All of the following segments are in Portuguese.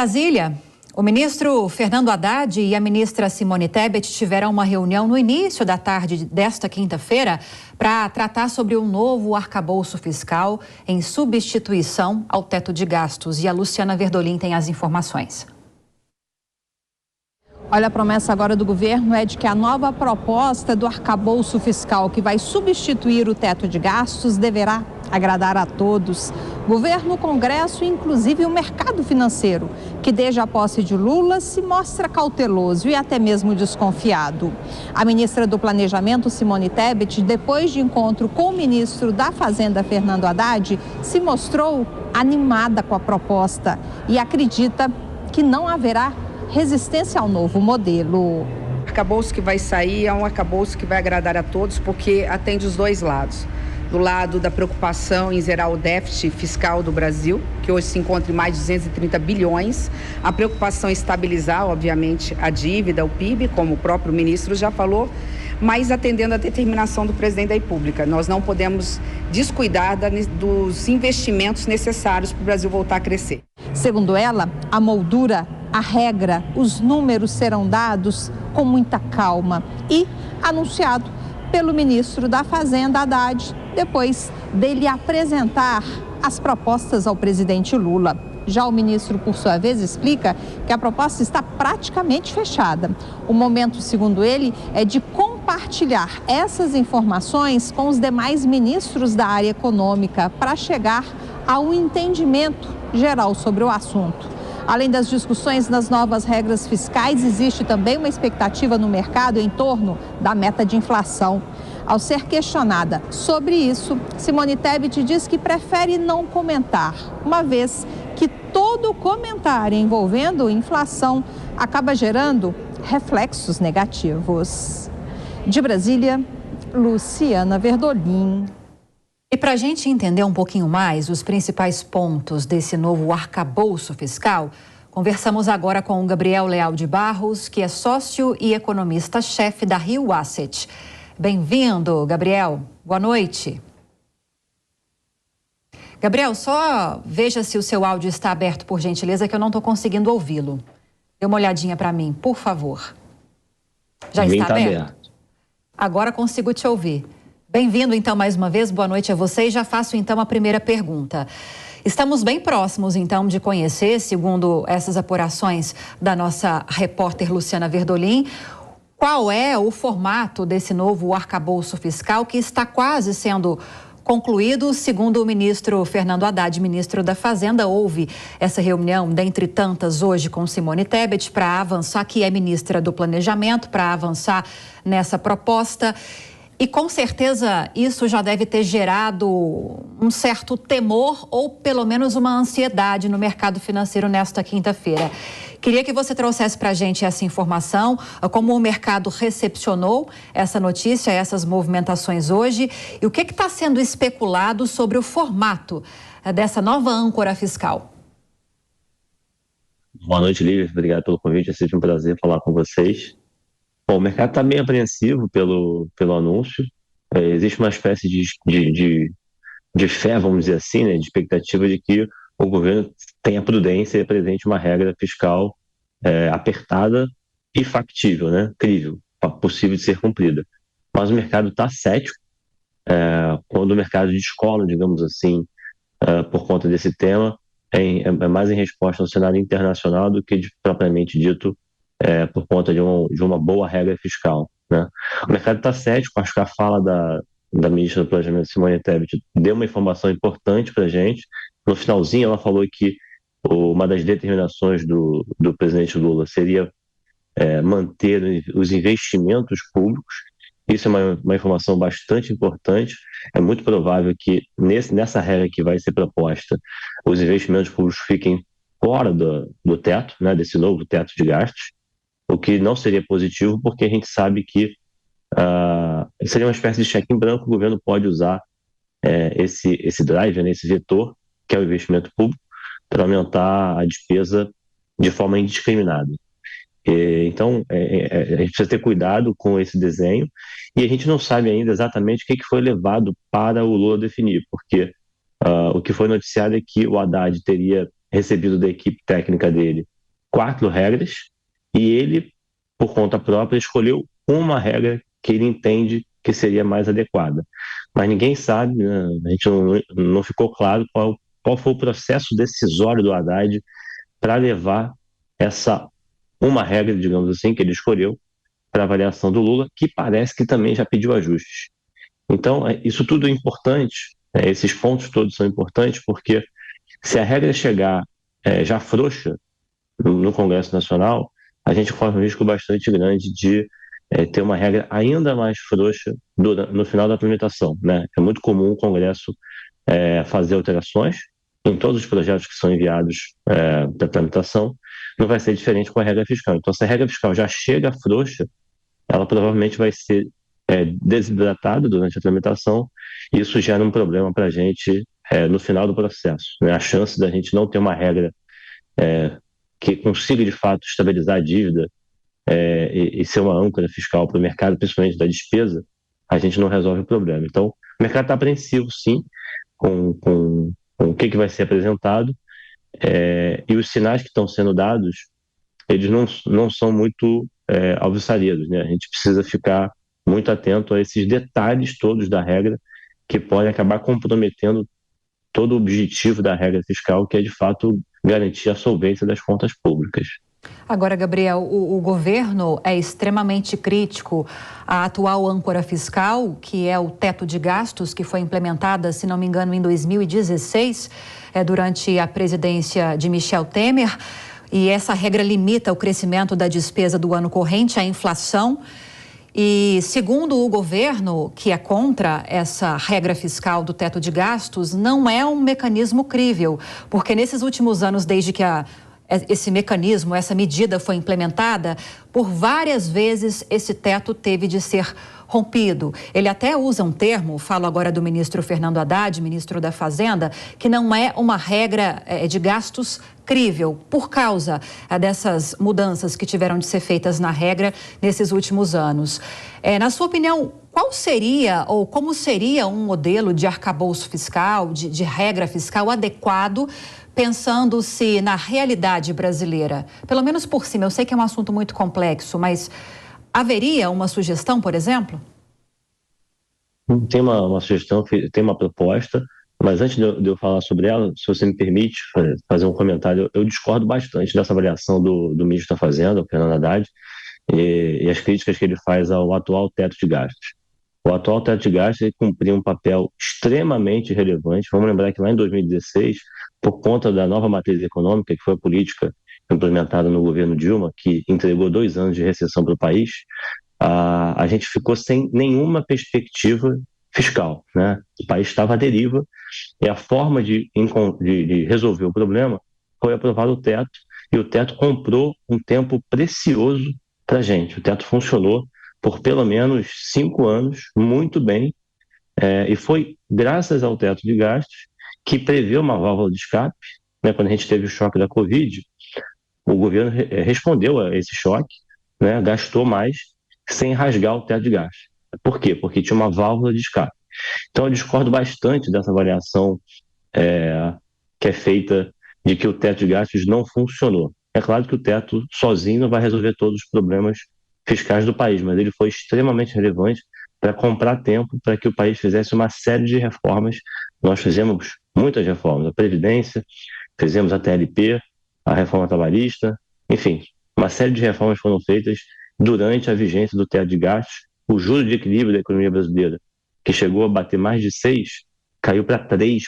Brasília, o ministro Fernando Haddad e a ministra Simone Tebet tiveram uma reunião no início da tarde desta quinta-feira para tratar sobre um novo arcabouço fiscal em substituição ao teto de gastos. E a Luciana Verdolim tem as informações. Olha, a promessa agora do governo é de que a nova proposta do arcabouço fiscal que vai substituir o teto de gastos deverá agradar a todos. Governo, Congresso e inclusive o mercado financeiro, que desde a posse de Lula se mostra cauteloso e até mesmo desconfiado. A ministra do Planejamento, Simone Tebet, depois de encontro com o ministro da Fazenda, Fernando Haddad, se mostrou animada com a proposta e acredita que não haverá resistência ao novo modelo. O arcabouço que vai sair é um arcabouço que vai agradar a todos, porque atende os dois lados. Do lado da preocupação em zerar o déficit fiscal do Brasil, que hoje se encontra em mais de 230 bilhões. A preocupação em estabilizar, obviamente, a dívida, o PIB, como o próprio ministro já falou, mas atendendo à determinação do presidente da República. Nós não podemos descuidar dos investimentos necessários para o Brasil voltar a crescer. Segundo ela, a moldura, a regra, os números serão dados com muita calma e anunciado pelo ministro da Fazenda, Haddad, depois dele apresentar as propostas ao presidente Lula. Já o ministro, por sua vez, explica que a proposta está praticamente fechada. O momento, segundo ele, é de compartilhar essas informações com os demais ministros da área econômica para chegar ao entendimento geral sobre o assunto. Além das discussões nas novas regras fiscais, existe também uma expectativa no mercado em torno da meta de inflação. Ao ser questionada sobre isso, Simone Tebet diz que prefere não comentar, uma vez que todo comentário envolvendo inflação acaba gerando reflexos negativos. De Brasília, Luciana Verdolim. E para a gente entender um pouquinho mais os principais pontos desse novo arcabouço fiscal, conversamos agora com o Gabriel Leal de Barros, que é sócio e economista-chefe da Rio Asset. Bem-vindo, Gabriel. Boa noite. Gabriel, só veja se o seu áudio está aberto, por gentileza, que eu não estou conseguindo ouvi-lo. Dê uma olhadinha para mim, por favor. Já está aberto? Agora consigo te ouvir. Bem-vindo, então, mais uma vez. Boa noite a você. E já faço, então, a primeira pergunta. Estamos bem próximos, então, de conhecer, segundo essas apurações da nossa repórter Luciana Verdolim, qual é o formato desse novo arcabouço fiscal que está quase sendo concluído, segundo o ministro Fernando Haddad, ministro da Fazenda. Houve essa reunião, dentre tantas, hoje com Simone Tebet, para avançar, que é ministra do Planejamento, para avançar nessa proposta. E com certeza isso já deve ter gerado um certo temor ou pelo menos uma ansiedade no mercado financeiro nesta quinta-feira. Queria que você trouxesse para a gente essa informação, como o mercado recepcionou essa notícia, essas movimentações hoje e o que está sendo especulado sobre o formato dessa nova âncora fiscal. Boa noite, Lívia. Obrigado pelo convite. É sempre um prazer falar com vocês. Bom, o mercado está bem apreensivo pelo anúncio. Existe uma espécie de fé, vamos dizer assim, né, de expectativa de que o governo tenha prudência e apresente uma regra fiscal apertada e factível, né, crível, possível de ser cumprida. Mas o mercado está cético quando o mercado descola, digamos assim, por conta desse tema, é mais em resposta ao cenário internacional do que propriamente dito por conta de uma boa regra fiscal, né? O mercado está cético. Acho que a fala da ministra do Planejamento, Simone Tebet, deu uma informação importante para a gente. No finalzinho, ela falou que uma das determinações do presidente Lula seria manter os investimentos públicos. Isso é uma informação bastante importante. É muito provável que nessa regra que vai ser proposta, os investimentos públicos fiquem fora do teto, né, desse novo teto de gastos, o que não seria positivo, porque a gente sabe que seria uma espécie de cheque em branco. O governo pode usar esse drive, né, esse vetor, que é o investimento público, para aumentar a despesa de forma indiscriminada. Então, a gente precisa ter cuidado com esse desenho, e a gente não sabe ainda exatamente o que foi levado para o Lula definir, porque o que foi noticiado é que o Haddad teria recebido da equipe técnica dele 4 regras e ele, por conta própria, escolheu uma regra que ele entende que seria mais adequada. Mas ninguém sabe, né? A gente não ficou claro qual foi o processo decisório do Haddad para levar essa uma regra, digamos assim, que ele escolheu para a avaliação do Lula, que parece que também já pediu ajustes. Então, isso tudo é importante, esses pontos todos são importantes, porque se a regra chegar já frouxa no Congresso Nacional, a gente corre um risco bastante grande de ter uma regra ainda mais frouxa no final da tramitação, né? É muito comum o Congresso fazer alterações em todos os projetos que são enviados para tramitação, não vai ser diferente com a regra fiscal. Então, se a regra fiscal já chega frouxa, ela provavelmente vai ser desidratada durante a tramitação, e isso gera um problema para a gente no final do processo, né? A chance da gente não ter uma regra que consiga, de fato, estabilizar a dívida e ser uma âncora fiscal para o mercado, principalmente da despesa, a gente não resolve o problema. Então, o mercado está apreensivo, sim, com o que vai ser apresentado, e os sinais que estão sendo dados, eles não são muito alvissareiros, né? A gente precisa ficar muito atento a esses detalhes todos da regra que podem acabar comprometendo todo o objetivo da regra fiscal, que é, de fato, garantir a solvência das contas públicas. Agora, Gabriel, o governo é extremamente crítico à atual âncora fiscal, que é o teto de gastos, que foi implementada, se não me engano, em 2016, durante a presidência de Michel Temer. E essa regra limita o crescimento da despesa do ano corrente, a inflação. E, segundo o governo, que é contra essa regra fiscal do teto de gastos, não é um mecanismo crível, porque nesses últimos anos, desde que esse mecanismo, essa medida foi implementada, por várias vezes esse teto teve de ser rompido. Ele até usa um termo, falo agora do ministro Fernando Haddad, ministro da Fazenda, que não é uma regra de gastos crível, por causa dessas mudanças que tiveram de ser feitas na regra nesses últimos anos. Na sua opinião, qual seria ou como seria um modelo de arcabouço fiscal, de regra fiscal adequado, pensando-se na realidade brasileira? Pelo menos por cima, eu sei que é um assunto muito complexo, mas haveria uma sugestão, por exemplo? Tem uma sugestão, tem uma proposta, mas antes de eu falar sobre ela, se você me permite fazer um comentário, eu discordo bastante dessa avaliação do ministro da Fazenda, o Fernando Haddad, e as críticas que ele faz ao atual teto de gastos. O atual teto de gastos cumpria um papel extremamente relevante. Vamos lembrar que lá em 2016, por conta da nova matriz econômica, que foi a política implementada no governo Dilma, que entregou 2 anos de recessão para o país, a gente ficou sem nenhuma perspectiva fiscal, né? O país estava à deriva e a forma de resolver o problema foi aprovar o teto, e o teto comprou um tempo precioso para a gente. O teto funcionou por pelo menos 5 anos, muito bem, e foi graças ao teto de gastos que prevê uma válvula de escape, né? Quando a gente teve o choque da Covid, o governo respondeu a esse choque, né? Gastou mais sem rasgar o teto de gastos. Por quê? Porque tinha uma válvula de escape. Então eu discordo bastante dessa avaliação que é feita de que o teto de gastos não funcionou. É claro que o teto sozinho não vai resolver todos os problemas fiscais do país, mas ele foi extremamente relevante para comprar tempo para que o país fizesse uma série de reformas. Nós fizemos muitas reformas, a Previdência, fizemos a TLP, a reforma trabalhista, enfim, uma série de reformas foram feitas durante a vigência do teto de gastos. O juro de equilíbrio da economia brasileira, que chegou a bater mais de 6%, caiu para 3%.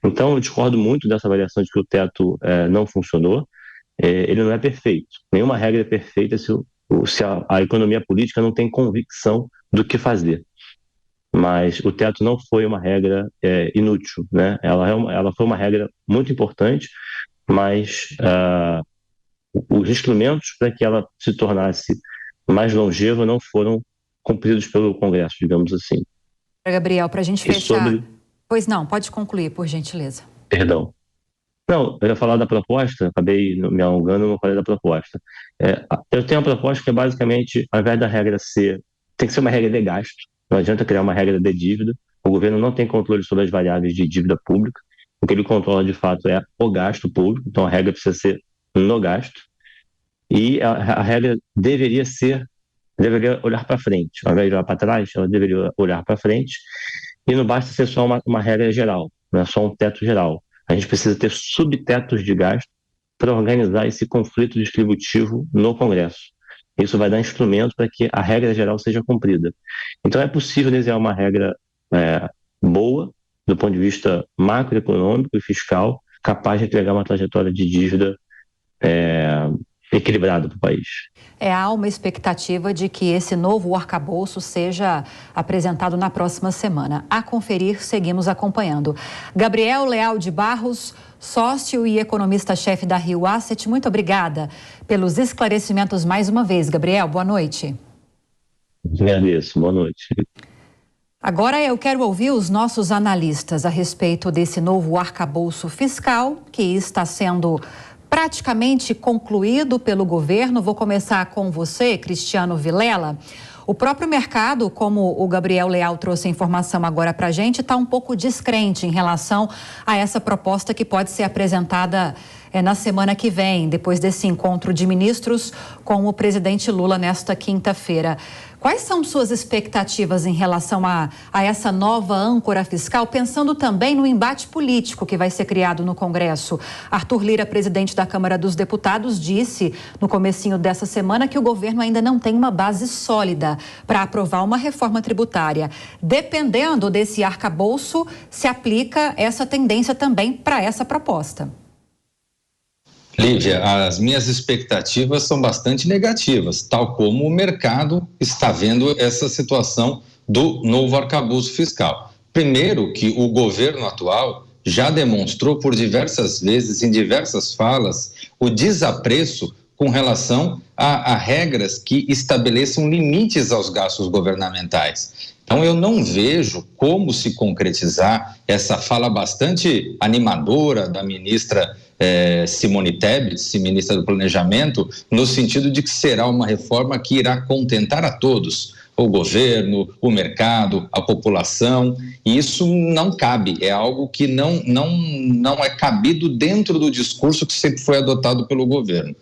Então, eu discordo muito dessa avaliação de que o teto não funcionou. Ele não é perfeito. Nenhuma regra é perfeita se a economia política não tem convicção do que fazer. Mas o teto não foi uma regra inútil, né? Ela foi uma regra muito importante, mas os instrumentos para que ela se tornasse mais longeva não foram cumpridos pelo Congresso, digamos assim. Gabriel, para a gente fechar... Pois não, pode concluir, por gentileza. Perdão. Não, eu ia falar da proposta, acabei me alongando, não falei da proposta. Eu tenho uma proposta que é basicamente, ao invés da regra tem que ser uma regra de gasto, não adianta criar uma regra de dívida, o governo não tem controle sobre as variáveis de dívida pública, O que ele controla, de fato, é o gasto público, então a regra precisa ser no gasto, e a regra deveria olhar para frente, ao invés de olhar para trás, ela deveria olhar para frente, e não basta ser só uma regra geral, não é só um teto geral. A gente precisa ter subtetos de gasto para organizar esse conflito distributivo no Congresso. Isso vai dar instrumento para que a regra geral seja cumprida. Então é possível desenhar uma regra boa, do ponto de vista macroeconômico e fiscal, capaz de entregar uma trajetória de dívida equilibrada para o país. Há uma expectativa de que esse novo arcabouço seja apresentado na próxima semana. A conferir, seguimos acompanhando. Gabriel Leal de Barros, sócio e economista-chefe da Rio Asset, muito obrigada pelos esclarecimentos mais uma vez. Gabriel, boa noite. Agradeço, boa noite. Agora eu quero ouvir os nossos analistas a respeito desse novo arcabouço fiscal que está sendo praticamente concluído pelo governo. Vou começar com você, Cristiano Vilela. O próprio mercado, como o Gabriel Leal trouxe a informação agora para a gente, está um pouco descrente em relação a essa proposta que pode ser apresentada na semana que vem, depois desse encontro de ministros com o presidente Lula nesta quinta-feira. Quais são suas expectativas em relação a essa nova âncora fiscal, pensando também no embate político que vai ser criado no Congresso? Arthur Lira, presidente da Câmara dos Deputados, disse no comecinho dessa semana que o governo ainda não tem uma base sólida para aprovar uma reforma tributária. Dependendo desse arcabouço, se aplica essa tendência também para essa proposta. Lívia, as minhas expectativas são bastante negativas, tal como o mercado está vendo essa situação do novo arcabouço fiscal. Primeiro, que o governo atual já demonstrou por diversas vezes, em diversas falas, o desapreço com relação a regras que estabeleçam limites aos gastos governamentais. Então, eu não vejo como se concretizar essa fala bastante animadora da ministra Simone Tebet, ministra do Planejamento, no sentido de que será uma reforma que irá contentar a todos, o governo, o mercado, a população, e isso não cabe, é algo que não é cabido dentro do discurso que sempre foi adotado pelo governo.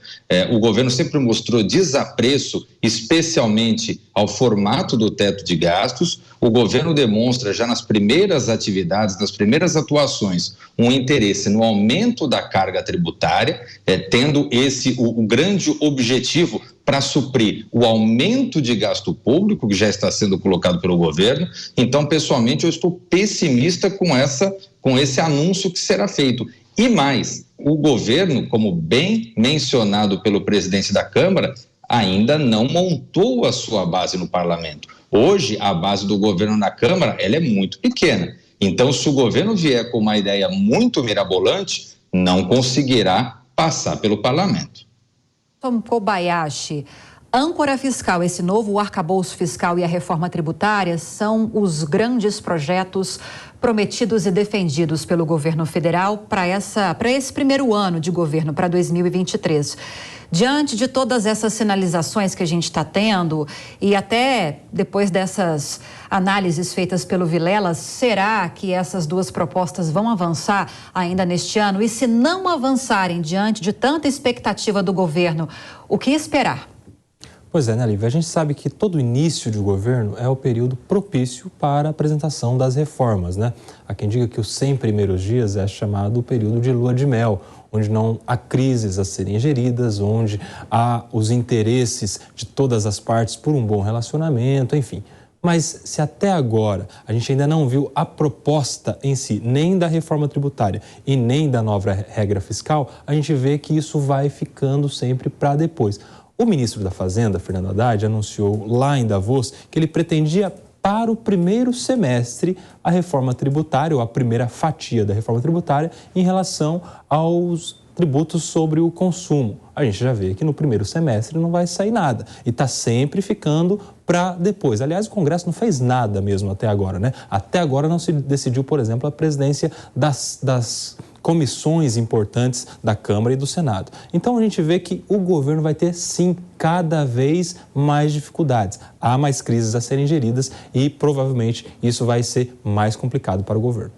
O governo sempre mostrou desapreço, especialmente ao formato do teto de gastos. O governo demonstra já nas primeiras atividades, nas primeiras atuações, um interesse no aumento da carga tributária, tendo o grande objetivo para suprir o aumento de gasto público que já está sendo colocado pelo governo. Então, pessoalmente, eu estou pessimista com esse anúncio que será feito. E mais, o governo, como bem mencionado pelo presidente da Câmara, ainda não montou a sua base no parlamento. Hoje, a base do governo na Câmara, ela é muito pequena. Então, se o governo vier com uma ideia muito mirabolante, não conseguirá passar pelo parlamento. Tom Kobayashi, âncora fiscal, esse novo arcabouço fiscal e a reforma tributária são os grandes projetos prometidos e defendidos pelo governo federal para esse primeiro ano de governo, para 2023. Diante de todas essas sinalizações que a gente está tendo e até depois dessas análises feitas pelo Vilela, será que essas duas propostas vão avançar ainda neste ano? E se não avançarem diante de tanta expectativa do governo, o que esperar? Pois é, né, Lívia? A gente sabe que todo início de governo é o período propício para a apresentação das reformas, né? Há quem diga que os 100 primeiros dias é chamado o período de lua de mel, onde não há crises a serem geridas, onde há os interesses de todas as partes por um bom relacionamento, enfim. Mas se até agora a gente ainda não viu a proposta em si, nem da reforma tributária e nem da nova regra fiscal, a gente vê que isso vai ficando sempre para depois. O ministro da Fazenda, Fernando Haddad, anunciou lá em Davos que ele pretendia para o primeiro semestre a reforma tributária, ou a primeira fatia da reforma tributária, em relação aos tributos sobre o consumo. A gente já vê que no primeiro semestre não vai sair nada e está sempre ficando para depois. Aliás, o Congresso não fez nada mesmo até agora, né? Até agora não se decidiu, por exemplo, a presidência das comissões importantes da Câmara e do Senado. Então, a gente vê que o governo vai ter, sim, cada vez mais dificuldades. Há mais crises a serem geridas e, provavelmente, isso vai ser mais complicado para o governo.